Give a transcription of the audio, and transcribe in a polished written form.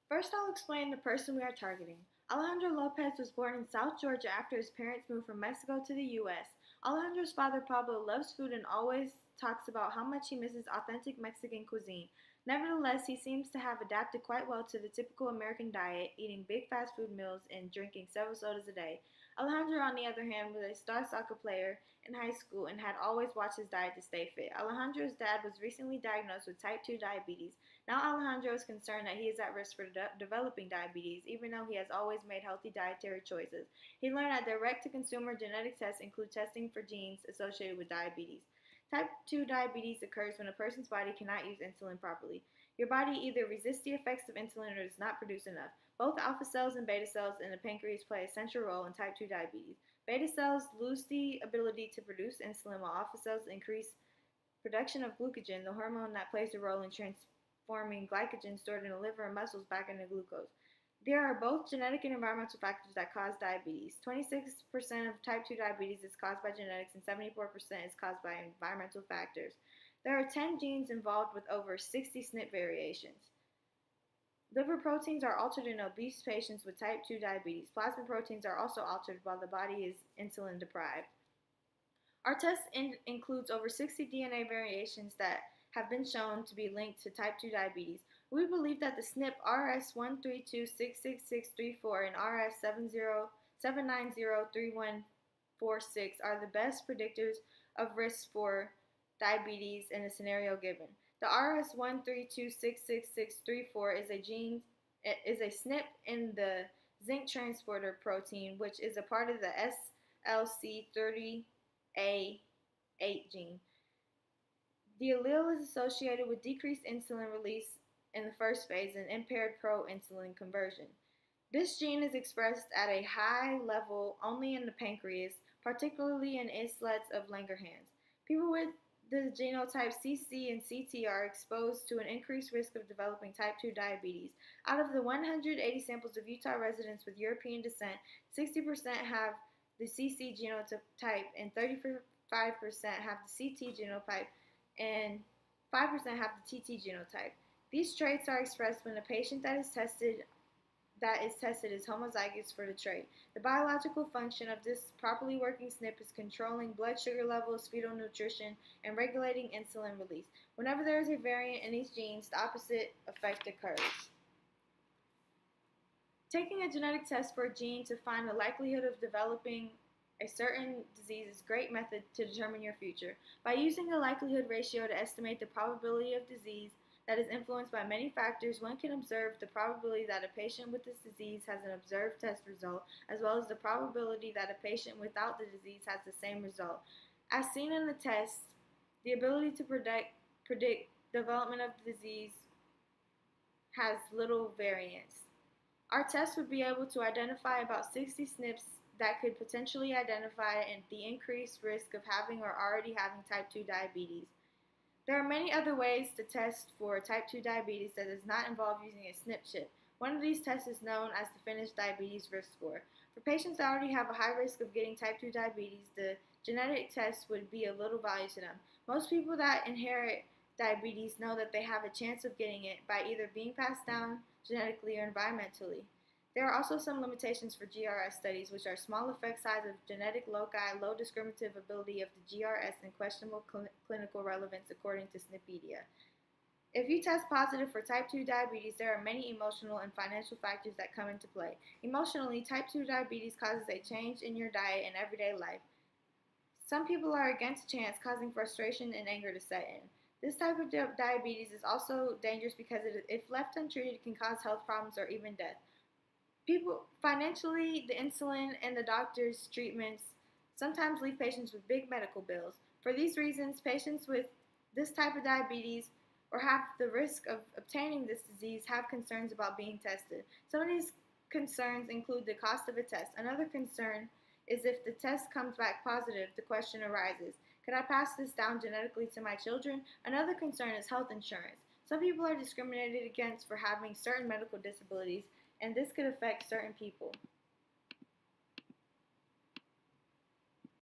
First, I'll explain the person we are targeting. Alejandro Lopez was born in South Georgia after his parents moved from Mexico to the U.S. Alejandro's father, Pablo, loves food and always talks about how much he misses authentic Mexican cuisine. Nevertheless, he seems to have adapted quite well to the typical American diet, eating big fast food meals and drinking several sodas a day. Alejandro, on the other hand, was a star soccer player in high school and had always watched his diet to stay fit. Alejandro's dad was recently diagnosed with type 2 diabetes. Now Alejandro is concerned that he is at risk for developing diabetes, even though he has always made healthy dietary choices. He learned that direct-to-consumer genetic tests include testing for genes associated with diabetes. Type 2 diabetes occurs when a person's body cannot use insulin properly. Your body either resists the effects of insulin or does not produce enough. Both alpha cells and beta cells in the pancreas play a central role in type 2 diabetes. Beta cells lose the ability to produce insulin while alpha cells increase production of glucagon, the hormone that plays a role in transforming glycogen stored in the liver and muscles back into glucose. There are both genetic and environmental factors that cause diabetes. 26% of type 2 diabetes is caused by genetics and 74% is caused by environmental factors. There are 10 genes involved with over 60 SNP variations. Liver proteins are altered in obese patients with type 2 diabetes. Plasma proteins are also altered while the body is insulin deprived. Our test includes over 60 DNA variations that have been shown to be linked to type 2 diabetes. We believe that the SNP RS1326664 and RS7903146 are the best predictors of risk for diabetes in the scenario given. The RS1326664 is a SNP in the zinc transporter protein, which is a part of the SLC30A8 gene. The allele is associated with decreased insulin release in the first phase and impaired pro-insulin conversion. This gene is expressed at a high level only in the pancreas, particularly in islets of Langerhans. People with the genotype CC and CT are exposed to an increased risk of developing type 2 diabetes. Out of the 180 samples of Utah residents with European descent, 60% have the CC genotype and 35% have the CT genotype and 5% have the TT genotype. These traits are expressed when a patient that is tested is homozygous for the trait. The biological function of this properly working SNP is controlling blood sugar levels, fetal nutrition, and regulating insulin release. Whenever there is a variant in these genes, the opposite effect occurs. Taking a genetic test for a gene to find the likelihood of developing a certain disease is a great method to determine your future. By using a likelihood ratio to estimate the probability of disease that is influenced by many factors, one can observe the probability that a patient with this disease has an observed test result, as well as the probability that a patient without the disease has the same result. As seen in the test, the ability to predict development of the disease has little variance. Our test would be able to identify about 60 SNPs that could potentially identify the increased risk of having or already having type 2 diabetes. There are many other ways to test for type 2 diabetes that does not involve using a SNP chip. One of these tests is known as the Finnish Diabetes Risk Score. For patients that already have a high risk of getting type 2 diabetes, the genetic test would be of little value to them. Most people that inherit diabetes know that they have a chance of getting it by either being passed down genetically or environmentally. There are also some limitations for GRS studies, which are small effect size of genetic loci, low discriminative ability of the GRS, and questionable clinical relevance according to SNPpedia. If you test positive for type 2 diabetes, there are many emotional and financial factors that come into play. Emotionally, type 2 diabetes causes a change in your diet and everyday life. Some people are against chance, causing frustration and anger to set in. This type of diabetes is also dangerous because if left untreated, it can cause health problems or even death. Financially, the insulin and the doctor's treatments sometimes leave patients with big medical bills. For these reasons, patients with this type of diabetes or have the risk of obtaining this disease have concerns about being tested. Some of these concerns include the cost of a test. Another concern is if the test comes back positive, the question arises, could I pass this down genetically to my children? Another concern is health insurance. Some people are discriminated against for having certain medical disabilities, and this could affect certain people.